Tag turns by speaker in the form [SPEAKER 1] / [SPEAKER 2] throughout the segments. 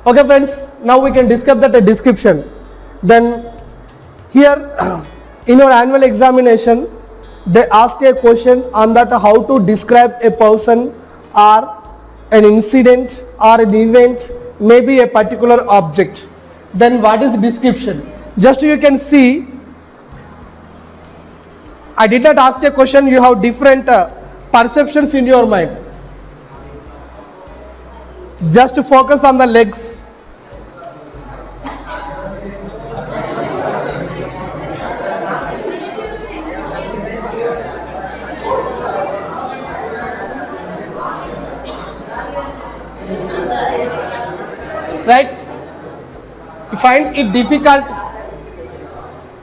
[SPEAKER 1] Okay friends, now we can discuss that description. Then here in your annual examination they ask a question on that how to describe a person or an incident or an event, maybe a particular object. Then what is description? Just you can see, I did not ask a question, you have different perceptions in your mind. Just to focus on the legs. Right? You find it difficult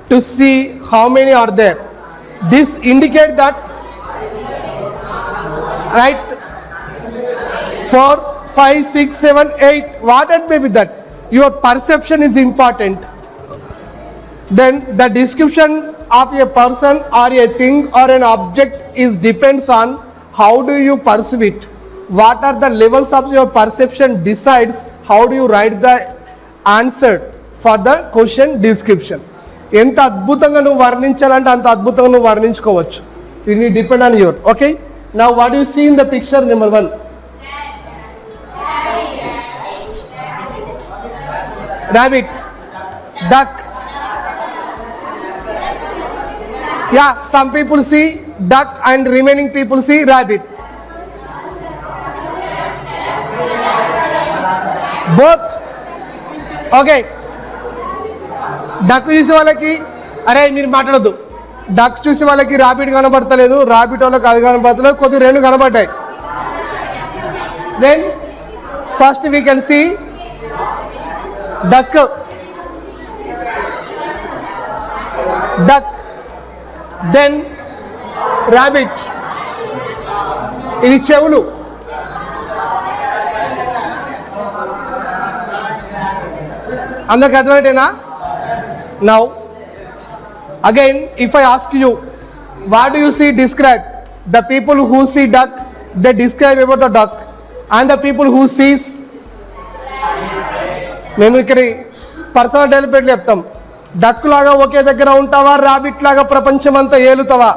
[SPEAKER 1] to see how many are there. This indicate that, right, 4, 5, 6, 7, 8, what it may be, that your perception is important. Then the description of a person or a thing or an object is depends on how do you perceive it. What are the levels of your perception decides how do you write the answer for the question description. ఎంత అద్భుతంగా నువ్వు వర్ణించాలంటే అంత అద్భుతంగా నువ్వు వర్ణించుకోవచ్చు. ఇది depend on your. Okay, now what you see in the picture number 1? rabbit, duck. Yeah, some people see duck and remaining people see rabbit. Both. Okay. Duck చూసే వాళ్ళకి అరే మీరు మాట్లాడద్దు, డక్ చూసే వాళ్ళకి రాబిట్ కనబడతలేదు, రాబిట్ వాళ్ళకి అది కనబడతలేదు, కొద్దిగా రెండు కనబడ్డాయి. Then first we can see duck, duck, then rabbit. ఇది చెవులు. అందరికి అర్థమైతేనా? Now again if I ask you what do you see describe, the people who see duck they describe about the duck, and the people who sees మేము ఇక్కడ personal development చెప్తాం. Duck లాగా ఒకే దగ్గర ఉంటావా, rabbit లాగా ప్రపంచం అంతా ఏలుతావా,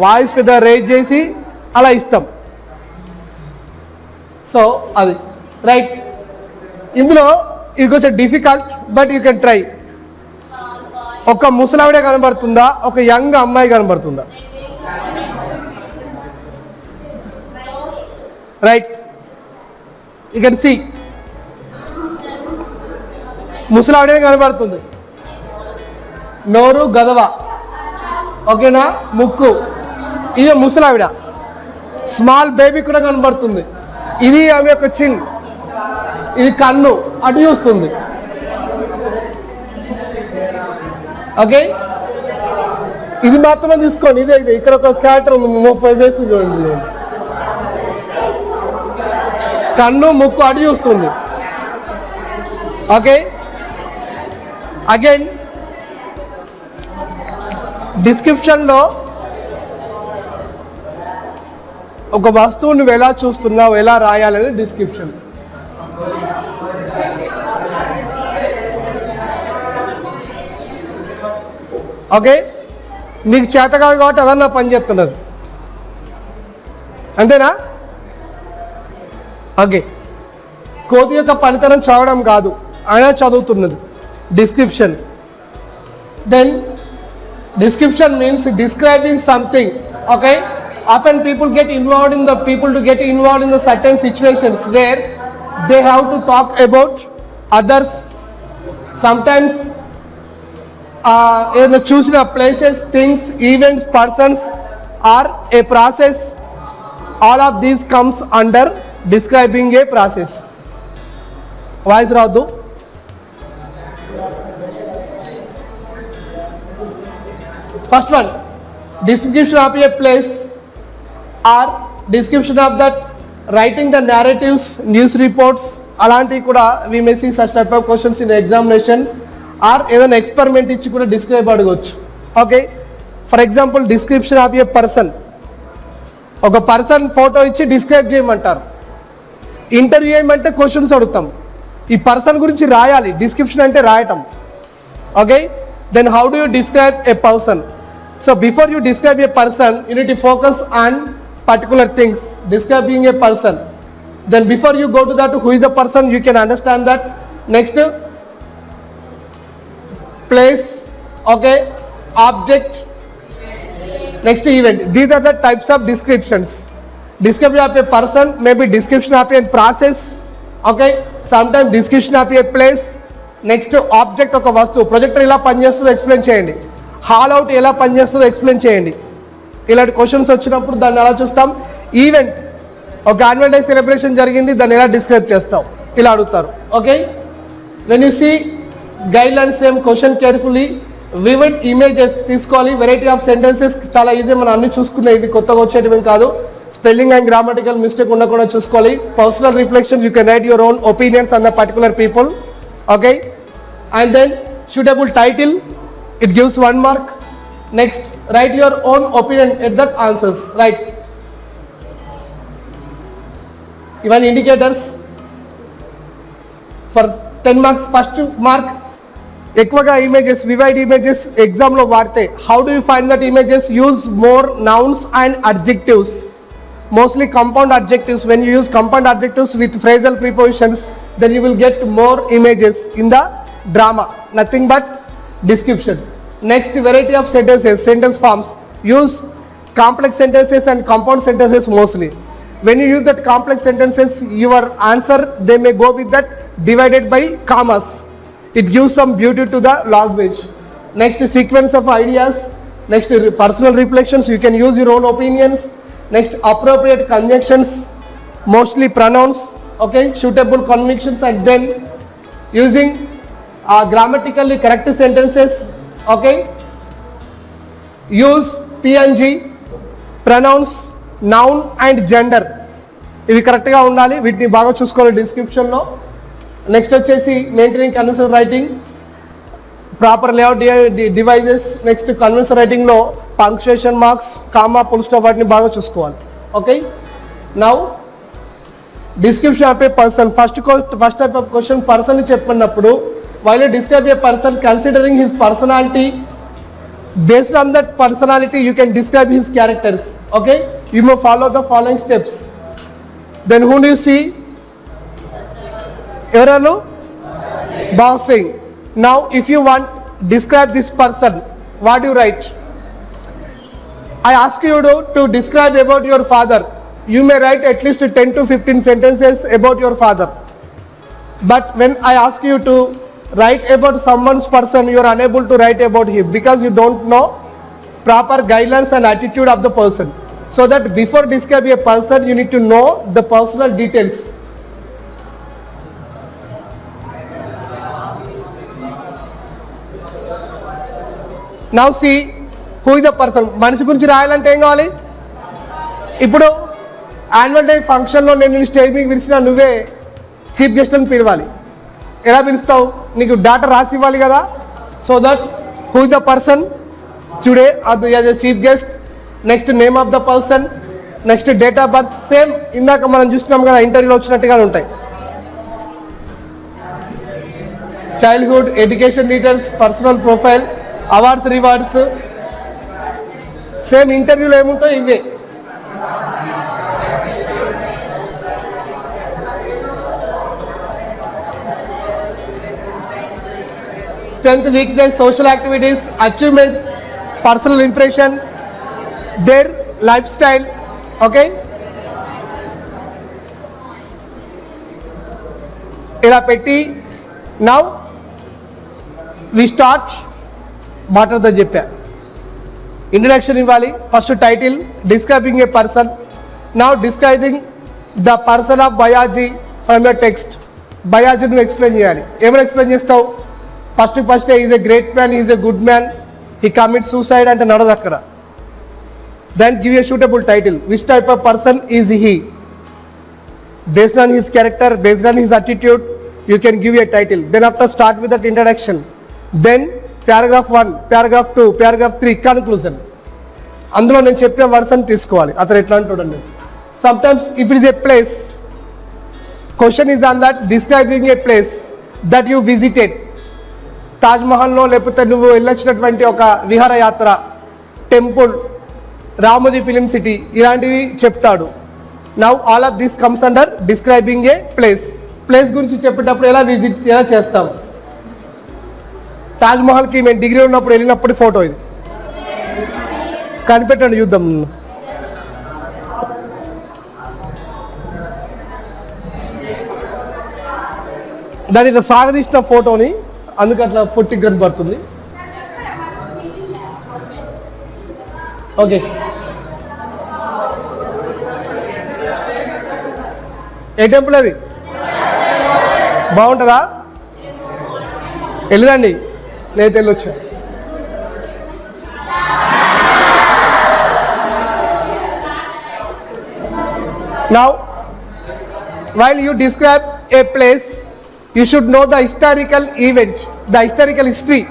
[SPEAKER 1] వాయిస్ పెద్ద రేజ్ చేసి అలా ఇస్తాం. సో అది రైట్. ఇందులో ఇది కొంచెం difficult but you can try. ఒక ముసలావిడే కనబడుతుందా, ఒక యంగ్ అమ్మాయి కనబడుతుందా? రైట్, యూ కెన్ సీ ముసలావిడే కనబడుతుంది. నోరు గదవ, ఓకేనా, ముక్కు, ఇది ముసలావిడ. స్మాల్ బేబీ కూడా కనబడుతుంది. ఇది ఆమె యొక్క చిన్, ఇది కన్ను అటు చూస్తుంది. ఓకే, ఇది మాత్రమే తీసుకోండి. ఇదే ఇదే ఇక్కడ ఒక క్యారెక్టర్ ఉంది, 35 వేసి చూడండి, కన్ను ముక్కు అటు చూస్తుంది. ఓకే, అగైన్ డిస్క్రిప్షన్లో ఒక వస్తువు నువ్వు ఎలా చూస్తున్నావు, ఎలా రాయాలని డిస్క్రిప్షన్. ఓకే, నీకు చేత కాదు కాబట్టి అదన్నా పని చేస్తున్నది, అంతేనా? ఓకే, కోతి యొక్క పనితనం చదవడం కాదు, ఆయన చదువుతున్నది. Description. Then description means describing something. Okay, often people get involved in the certain situations where they have to talk about others. Sometimes choosing places, things, events, persons or a process. All of these comes under describing a process. Voice రాదు. First one, description of a place or description of that, writing the narratives, news reports, అలాంటివి కూడా we may see such type of questions in examination. Or ఏదైనా experiment ఇచ్చి కూడా describe అడగవచ్చు. Okay, for example description of a person, ఒక person photo ఇచ్చి describe చేయమంటారు. Interview ఏమంటే క్వశ్చన్స్ అడుగుతాం. ఈ పర్సన్ గురించి రాయాలి. డిస్క్రిప్షన్ అంటే రాయటం. Okay, then how do you describe a person? So before you describe a person, you need to focus on particular things, describing a person. Then before you go to that, who is the person, you can understand that. Next, place, okay, object, next event. These are the types of descriptions. Description of a person, maybe description of a process, okay, sometimes description of a place. Next, object ఒక వస్తువు. Projector ఎలా పనిచేస్తుందో explain చేయండి. Hall out ఎలా పనిచేస్తుందో explain చేయండి. ఇలాంటి questions వచ్చినప్పుడు దాన్ని ఎలా చూస్తాం? ఈవెంట్, ఒక యాన్యువల్ డే సెలబ్రేషన్ జరిగింది, దాన్ని ఎలా డిస్క్రైబ్ చేస్తాం, ఇలా అడుగుతారు. Okay, when you see guidelines same question carefully. Vivid images తీసుకోవాలి. వెరైటీ ఆఫ్ సెంటెన్సెస్ చాలా ఈజీ, మనం అన్ని చూసుకున్నాయి, ఇవి కొత్తగా వచ్చేటివి కాదు. స్పెల్లింగ్ అండ్ గ్రామటికల్ మిస్టేక్ ఉండకుండా చూసుకోవాలి. Personal reflections, you can write your own opinions on the particular people. Okay, and then suitable title, it gives 1 mark. Next, write your own opinion at that answers. Right, even indicators for 10 marks. First mark, ఎక్కువగా images, వివైడ్ images ఎగ్జామ్లో వాడితే how do you find that images? Use more nouns and adjectives, mostly compound adjectives. When you use compound adjectives with phrasal prepositions, then you will get more images in the drama, nothing but description. Next, variety of sentences, sentence forms. Use complex sentences and compound sentences mostly. When you use that complex sentences, your answer, they may go with that divided by commas. It gives some beauty to the language. Next, sequence of ideas. Next, personal reflections, you can use your own opinions. Next, appropriate conjunctions, mostly pronouns, okay, suitable conjunctions, and then using grammatically correct sentences, okay. Use PNG, pronouns, noun and gender. ఇవి కరెక్ట్గా ఉండాలి, వీటిని బాగా చూసుకోవాలి డిస్క్రిప్షన్లో. Next వచ్చేసి maintaining conventional writing, proper layout devices. Next conventional రైటింగ్లో punctuation marks, comma, full stop, వాటిని బాగా చూసుకోవాలి. Okay, now description of a person. First type of question person చెప్పినప్పుడు, while you describe a person considering his personality, based on that personality you can describe his characters. Okay, you may follow the following steps. Then who do you see? Evaralu? Bhagat Singh. Now if you want describe this person, what do you write? I ask you to describe about your father. You may write at least 10 to 15 sentences about your father. But when I ask you to write about someone's person, you are unable to write about him because you don't know proper guidelines and attitude of the person. So that before describing a person, you need to know the personal details. Now see, who is the person? మనిషి గురించి రాయాలంటే ఏం కావాలి? ఇప్పుడు annual day ఫంక్షన్లో నేను stage మీద పిలిచిన నువ్వే చీఫ్ గెస్ట్ అని పిలవాలి. ఎలా పిలుస్తావు? నీకు డాటా రాసి ఇవ్వాలి కదా. So that who is the person today as a chief guest. Next name of the person, next date of birth. Same ఇందాక మనం చూస్తున్నాం కదా ఇంటర్వ్యూలో వచ్చినట్టుగానే ఉంటాయి. Childhood, education details, personal profile, awards, rewards. Same ఇంటర్వ్యూలో ఏముంటాయి ఇవే. Strength, weakness, social activities, achievements, personal impression, their lifestyle. Okay, ఇలా పెట్టి now we start మాట్లాడదని చెప్పా. ఇంట్రడక్షన్ ఇవ్వాలి. First title, describing a person. Now describing the person of బయాజీ from your text. బయాజీ నువ్వు ఎక్స్ప్లెయిన్ చేయాలి. ఏమైనా ఎక్స్ప్లెయిన్ చేస్తావు? First is a great man, is a good man, he commit suicide అంటే నడదు అక్కడ. Then give a suitable title. Which type of person is he? Based on his character, based on his attitude, you can give a title. Then after start with that introduction. Then paragraph 1, paragraph 2, paragraph 3 conclusion. అందులో నేను చెప్పిన words అని తీసుకోవాలి. అతను ఎట్లా అంటాడండి. Sometimes if it is a place, question is on that describing a place that you visited. తాజ్మహల్లో లేకపోతే నువ్వు వెళ్ళొచ్చినటువంటి ఒక విహారయాత్ర, టెంపుల్, రామోజీ ఫిలిం సిటీ, ఇలాంటివి చెప్తాడు. Now all of this comes under describing a place. Place గురించి చెప్పేటప్పుడు ఎలా చేస్తాం? తాజ్మహల్కి మేము డిగ్రీ ఉన్నప్పుడు వెళ్ళినప్పుడు ఫోటో ఇది, కనిపెట్టండి చూద్దాం. దాని సాగదీసిన ఫోటోని, అందుకు అట్లా పొట్టి కనపడుతుంది. ఓకే, ఏ టెంపుల్ అది? బాగుంటుందా? వెళ్ళదండి, నేను వెళ్ళొచ్చా. Now, while you describe a place, you should know the historical event, the historical history.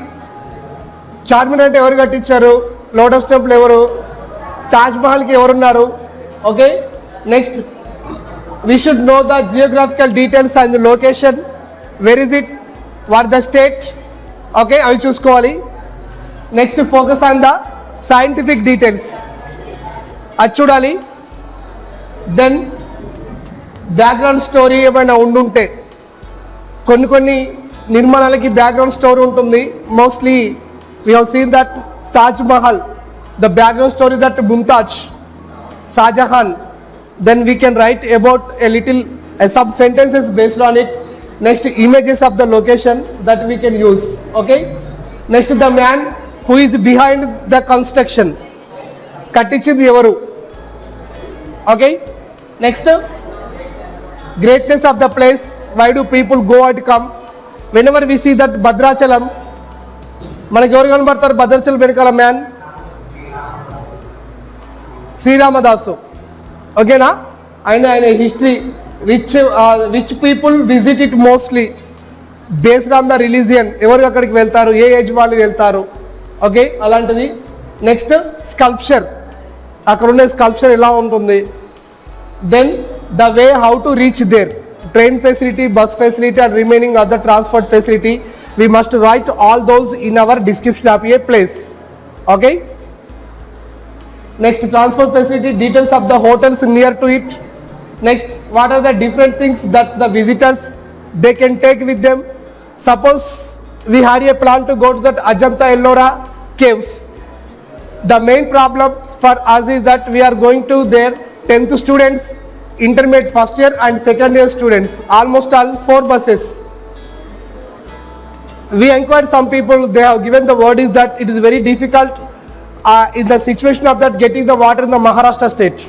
[SPEAKER 1] Charminar అంటే ఎవరు కట్టించారు? లోటస్ టెంపుల్ ఎవరు? తాజ్మహల్కి ఎవరున్నారు? Okay, next we should know the geographical details and the location. Where is it? What the state? Okay, అవి చూసుకోవాలి. Next focus on the scientific details, అది చూడాలి. Then background story ఏమైనా ఉండుంటే, కొన్ని నిర్మాణాలకి బ్యాక్గ్రౌండ్ స్టోరీ ఉంటుంది. Mostly we have seen that Taj Mahal, the background story that Mumtaz, Shah Jahan. Then we can write about some sentences based on it. Next, images of the location that we can use. Okay, next, the man who is behind the construction, kattichindi evaru. Okay, next, greatness of the place, why do people go and come? Whenever we see that Bhadrachalam, మనకి ఎవరు కనబడతారు? భద్రాచలం వెనకాల man Sri Ramadasu. ఓకేనా? ఆయన history, which people visit it mostly based on the religion, ఎవరు అక్కడికి వెళ్తారు, ఏ age వాళ్ళు వెళ్తారు. ఓకే, అలాంటిది. నెక్స్ట్, స్కల్ప్చర్, అక్కడ ఉండే స్కల్ప్చర్ ఎలా ఉంటుంది. Then the way how to reach there, train facility, bus facility and remaining other transport facility. We must write all those in our description of a place. Okay, next, transport facility, details of the hotels near to it. Next, what are the different things that the visitors they can take with them? Suppose we had a plan to go to that Ajanta Ellora caves. The main problem for us is that we are going to there 10th students, intermediate first year and second year students, almost all 4 buses. We inquired some people, they have given the word is that it is very difficult in the situation of that getting the water in the Maharashtra state.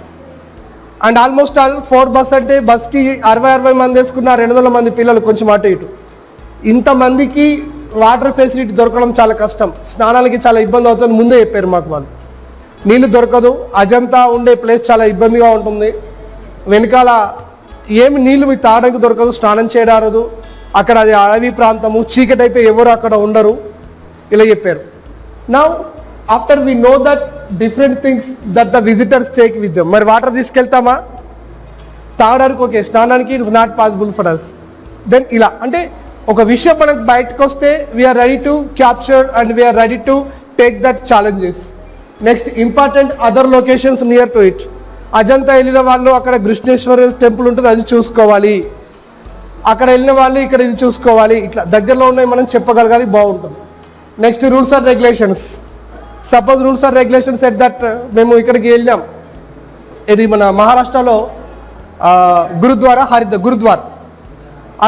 [SPEAKER 1] And almost all 4 bus అంటే బస్కి 60 మంది వేసుకున్న 200 మంది పిల్లలు, కొంచెం అటు ఇటు. ఇంతమందికి వాటర్ ఫెసిలిటీ దొరకడం చాలా కష్టం, స్నానాలకి చాలా ఇబ్బంది అవుతుంది. ముందే చెప్పారు మాకు వాళ్ళు. నీళ్ళు దొరకదు, అజంతా ఉండే ప్లేస్ చాలా ఇబ్బందిగా ఉంటుంది. వెనకాల ఏమి నీళ్ళు మీకు తాగడానికి దొరకదు, స్నానం చేయడారదు. అక్కడ అది అడవి ప్రాంతము, చీకటి అయితే ఎవరు అక్కడ ఉండరు, ఇలా చెప్పారు. Now after we know that different things that the visitors take with them. మరి వాటర్ తీసుకెళ్తామా? తాగడానికి ఓకే, స్నానానికి it is not possible for us. Then ఇలా అంటే ఒక విషయం మనకు బయటకు వస్తే we are ready to capture and we are ready to take that challenges. Next, important other locations near to it. Ajanta వెళ్ళిన వాళ్ళు అక్కడ కృష్ణేశ్వర టెంపుల్ ఉంటుంది, అది చూసుకోవాలి. అక్కడ వెళ్ళిన వాళ్ళు ఇక్కడ ఇది చూసుకోవాలి. ఇట్లా దగ్గరలో ఉన్నాయి మనం చెప్పగలగాలి, బాగుంటుంది. Next, rules and regulations. Suppose rules and regulations at that మేము ఇక్కడికి వెళ్ళాం, ఇది మన మహారాష్ట్రలో గురుద్వారా, గురుద్వార్,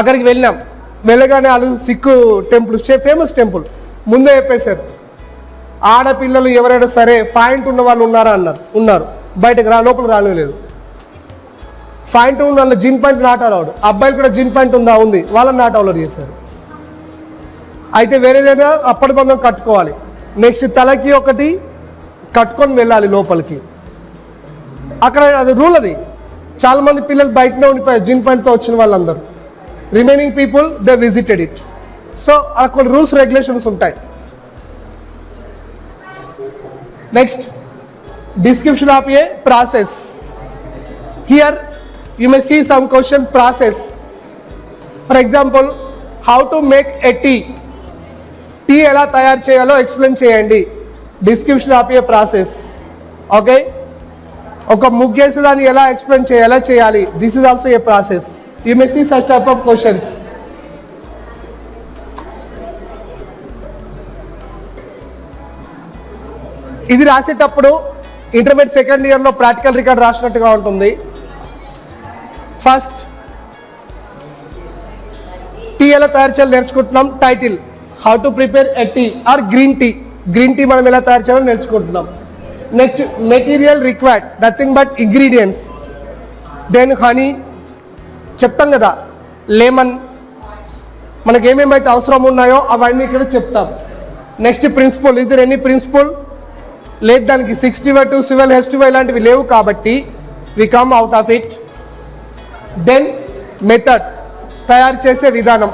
[SPEAKER 1] అక్కడికి వెళ్ళాం. వెళ్ళగానే వాళ్ళు సిక్కు టెంపుల్, ఫేమస్ టెంపుల్, ముందే చెప్పేశారు ఆడపిల్లలు ఎవరైనా సరే పాయింట్ ఉన్న వాళ్ళు ఉన్నారా అన్నారు. ఉన్నారు, బయటకు లోపల రానిలేదు. పాయింట్ ఉన్న వాళ్ళు జిన్ పాయింట్ నాట్ అలౌడ్. అబ్బాయిలు కూడా జిన్ పాయింట్ ఉందా? ఉంది, వాళ్ళని నాట్ అలౌడ్ చేశారు. అయితే వేరేదైనా అప్పటి బంధం కట్టుకోవాలి. నెక్స్ట్, తలకి ఒకటి కట్టుకొని వెళ్ళాలి లోపలికి. అక్కడ అది రూల్. అది చాలా మంది పిల్లలు బయటనే ఉండిపోయారు జిన్ పాయింట్తో వచ్చిన వాళ్ళందరూ. Remaining people they visited it. So అక్కడ కొన్ని రూల్స్ రెగ్యులేషన్స్ ఉంటాయి. Next, description of a process. Here you may see some question process. For example how to make a tea ఎలా తయారు చేయాలో ఎక్స్ప్లెయిన్ చేయండి. Description of a process. Okay, ఒక ముగ్గేసి దాన్ని ఎలా ఎక్స్ప్లెయిన్ చేయాలో చేయాలి. This is also a process. You may see such type of questions. ఇది రాసేటప్పుడు ఇంటర్మీడియట్ సెకండ్ ఇయర్లో ప్రాక్టికల్ రికార్డ్ రాసినట్టుగా ఉంటుంది. ఫస్ట్ టీ ఎలా తయారు చేయాలో నేర్చుకుంటున్నాం. Title how to prepare a tea or green tea. Green tea మనం ఎలా తయారు చేయాలో నేర్చుకుంటున్నాం. Next material required, nothing but ingredients. Then honey చెప్తాం కదా, లెమన్, మనకి ఏమేమైతే అవసరం ఉన్నాయో అవన్నీ ఇక్కడ చెప్తాం. నెక్స్ట్ ప్రిన్సిపల్, ఇది ఎనీ ప్రిన్సిపల్ లేదు, దానికి 60/2 12 H2 ఇలాంటివి లేవు కాబట్టి we come out of it. Then method, తయారు చేసే విధానం.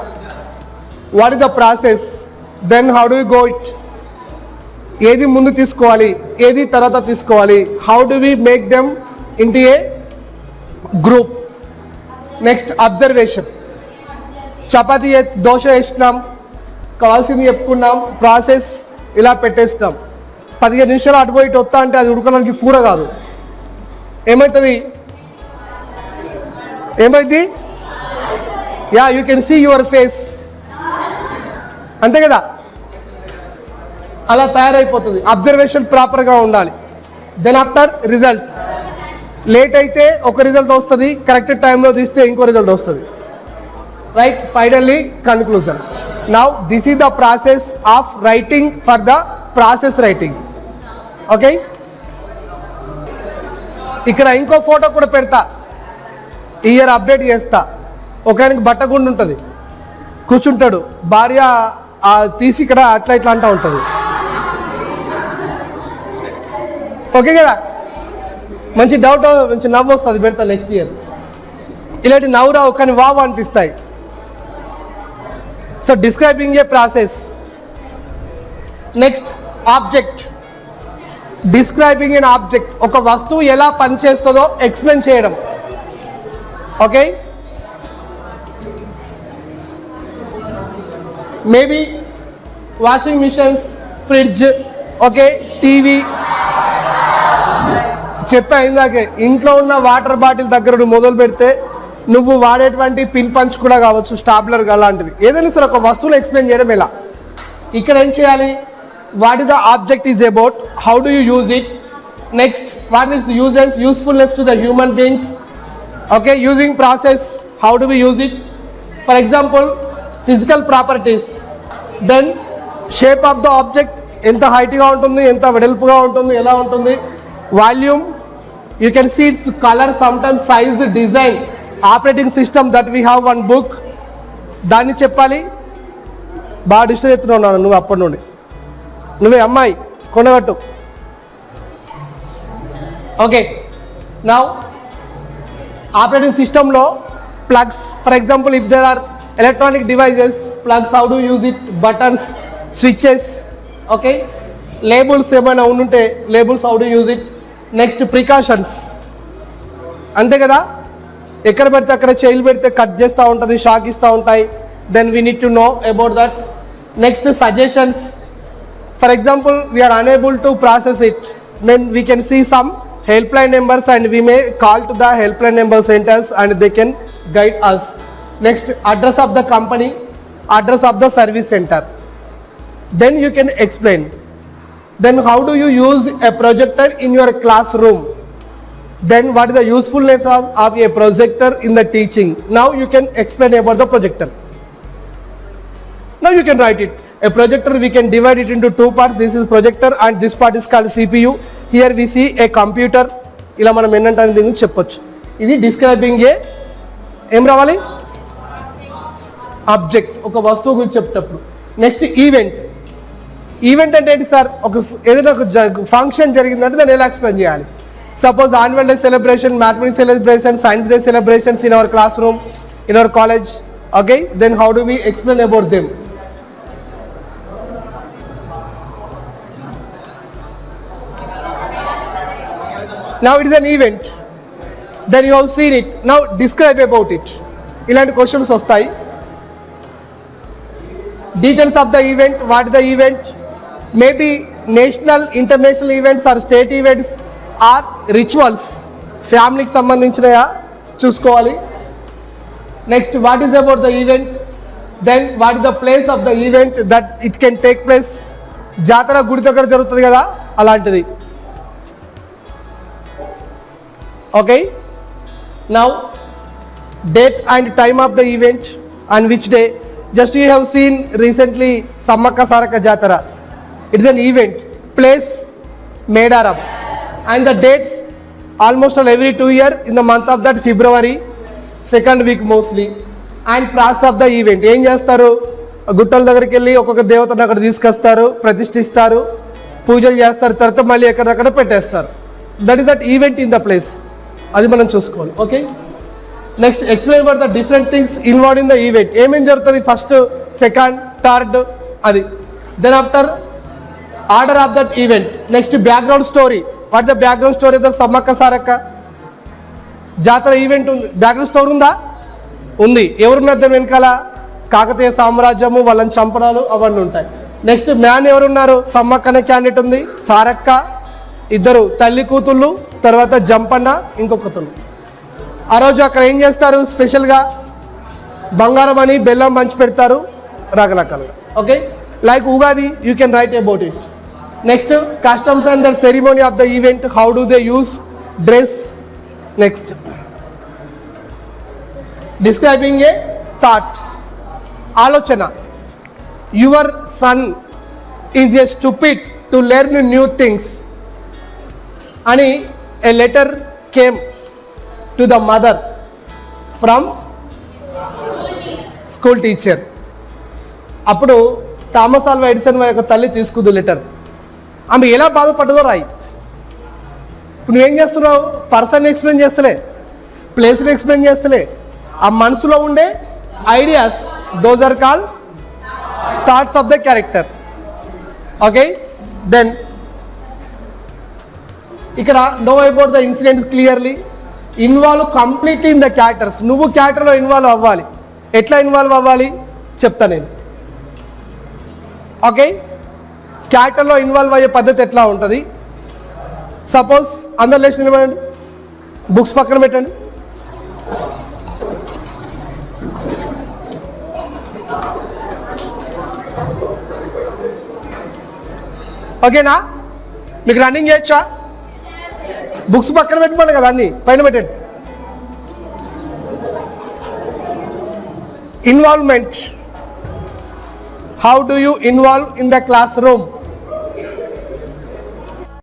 [SPEAKER 1] What is the process, then how do you go it, ఏది ముందు తీసుకోవాలి ఏది తర్వాత తీసుకోవాలి, how do we make them into a group. Next observation, chapati dosa వేసినాం, కావాల్సింది చెప్పుకున్నాం, ప్రాసెస్ ఇలా పెట్టేసినాం. 15 నిమిషాలు అటుపోయి ఇటు వస్తా అంటే అది ఉడకడానికి కూర కాదు. ఏమవుతుంది, yeah you can see your face, అంతే కదా, అలా తయారైపోతుంది. అబ్జర్వేషన్ ప్రాపర్గా ఉండాలి. దెన్ ఆఫ్టర్ రిజల్ట్, లేట్ అయితే ఒక రిజల్ట్ వస్తుంది, కరెక్ట్ టైంలో తీస్తే ఇంకో రిజల్ట్ వస్తుంది. Right, finally conclusion. Now this is the process of writing for the process writing. Okay, ఇక్కడ ఇంకో ఫోటో కూడా పెడతా, ఇయర్ అప్డేట్ చేస్తా. ఒక ఆయనకి బట్టగుండు ఉంటుంది, కూర్చుంటాడు, భార్య తీసి ఇక్కడ అట్లా ఇట్లా అంటూ ఉంటుంది. ఓకే కదా, మంచి డౌట్, మంచి నవ్వు వస్తుంది, పెడతా నెక్స్ట్ ఇయర్. ఇలాంటి నవ్వు రావు కానీ వావ్ అనిపిస్తాయి. So describing A process. Next object, describing an object, ఒక వస్తువు ఎలా పనిచేస్తుందో ఎక్స్ప్లెయిన్ చేయడం. Okay, maybe washing machines, fridge, okay, TV. చెప్పా ఇందాకే, ఇంట్లో ఉన్న వాటర్ బాటిల్ దగ్గర మొదలు పెడితే నువ్వు వాడేటువంటి పిన్ పంచ్ కూడా కావచ్చు, స్టాప్లర్ అలాంటివి, ఏదైనా సరే ఒక వస్తువులు ఎక్స్ప్లెయిన్ చేయడం ఎలా. ఇక్కడ ఏం చేయాలి, what is the object is about, how do you use it. Next what is uses, usefulness to the human beings. Okay, using process, how do we use it. For example physical properties, then shape of the object, ఎంత హైట్గా ఉంటుంది, ఎంత వెడల్పుగా ఉంటుంది, ఎలా ఉంటుంది. Volume, you can see its colour, sometimes size, design. Operating system that we have one book, దాన్ని చెప్పాలి. బాగా డిస్టర్బ్ ఎత్తున్నావు నువ్వు అప్పటి నుండి, నువ్వే అమ్మాయి కొనగట్టు. ఓకే, నౌ ఆపరేటింగ్ సిస్టంలో plugs, for example if there are electronic devices, plugs, how do use it, buttons, switches. Okay, labels ఏమైనా ఉండుంటే labels, how do use it. Next precautions, అంతే కదా, ఎక్కడ పెడితే అక్కడ చైల్డ్ పెడితే కట్ చేస్తూ ఉంటుంది, షాక్ ఇస్తూ ఉంటాయి. Then we need to know about that. Next suggestions, for example we are unable to process it, then we can see some helpline numbers and we may call to the helpline number centers and they can guide us. Next, address of the company, address of the service center, then you can explain. Then how do you use a projector in your classroom, then what is the usefulness of a projector in the teaching. Now you can explain about the projector. Now you can write it. A projector we can divide it into two parts. This is projector and this part is called CPU. Here we see a computer. ఇలా మనం ఏంటంటే దీని గురించి చెప్పొచ్చు. ఇది describing ఏ ఏం రావాలి, object, ఒక వస్తువు గురించి చెప్పేటప్పుడు. Next event. ఈవెంట్ అంటే ఏంటి సార్, ఒక ఏదైనా ఒక ఫంక్షన్ జరిగిందంటే దాన్ని ఎలా ఎక్స్ప్లెయిన్ చేయాలి. Suppose annual day celebration, mathematics celebration, science day celebrations in our class room, in our college. Okay, then how do we explain about them. Now it is an event, then you have seen it, now describe about it. ఇలాంటి questions వస్తాయి. Details of the event, what is the event, maybe national, international events or state events or rituals, ఫ్యామిలీకి సంబంధించినయా చూసుకోవాలి. Next what is about the event, then what is the place of the event that it can take place. జాతర గుడి దగ్గర జరుగుతుంది కదా అలాంటిది. Okay, now date and time of the event and which day. Just you have seen recently Sammaka Saraka Jatara. It is an event, place Medaram, and the dates almost every 2 years in the month of that February, second week mostly. And process of the event ఏం చేస్తారు, గుట్టల దగ్గరికి వెళ్ళి ఒక్కొక్క దేవతను అక్కడ తీసుకొస్తారు, ప్రతిష్ఠిస్తారు, పూజలు చేస్తారు, తర్వాత మళ్ళీ ఎక్కడక్కడ పెట్టేస్తారు. That is that event in the place. అది మనం చూసుకోవాలి. Okay, next explain about the different things involve in the event. ఏమేం జరుగుతుంది ఫస్ట్, సెకండ్, థర్డ్, అది. Then after order of that event. Next background story. What the background story of Sammakka Sarakka జాతర event ఉంది. Background story ఉందా? ఉంది. ఎవరున్నారు దాని వెనకాల? కాకతీయ సామ్రాజ్యము, వాళ్ళని చంపడాలు అవన్నీ ఉంటాయి. నెక్స్ట్ మ్యాన్ ఎవరున్నారు? సమ్మక్క అనే క్యాండిడేట్ ఉంది, సారక్క, ఇద్దరు తల్లి కూతుళ్ళు, తర్వాత జంపన్న ఇంకొకతులు. ఆ రోజు అక్కడ ఏం చేస్తారు, స్పెషల్గా బంగారం అని బెల్లం పంచి పెడతారు రకరకాలుగా. ఓకే, like Ugadi, you can write about it. Next customs and the ceremony of the event, how do they use dress. Next describing a thought, ఆలోచన. Your son is a stupid to learn new things అని a letter came to the mother from school teacher. అప్పుడు Thomas Alva Edison యొక్క తల్లి తీసుకుంది letter. ఆమె ఎలా బాధపడ్డదో రాయి. ఇప్పుడు నువ్వేం చేస్తున్నావు, పర్సన్ ఎక్స్ప్లెయిన్ చేస్తలే, ప్లేస్ని ఎక్స్ప్లెయిన్ చేస్తలే, ఆ మనసులో ఉండే ideas, those are called thoughts of the character. Okay, then ఇక్కడ know about the incident clearly, involve completely in the characters. నువ్వు క్యారెక్టర్లో ఇన్వాల్వ్ అవ్వాలి. ఎట్లా ఇన్వాల్వ్ అవ్వాలి చెప్తా నేను. ఓకే, క్యారెక్టర్లో ఇన్వాల్వ్ అయ్యే పద్ధతి ఎట్లా ఉంటుంది. సపోజ్ అందరు లేచి నిలబడండి, బుక్స్ పక్కన పెట్టండి. ఓకేనా, మీకు రన్నింగ్ చేయొచ్చా? బుక్స్ పక్కన పెట్టమని కదా, అన్ని పైన పెట్టండి. Involvement, how do you involve in the class room.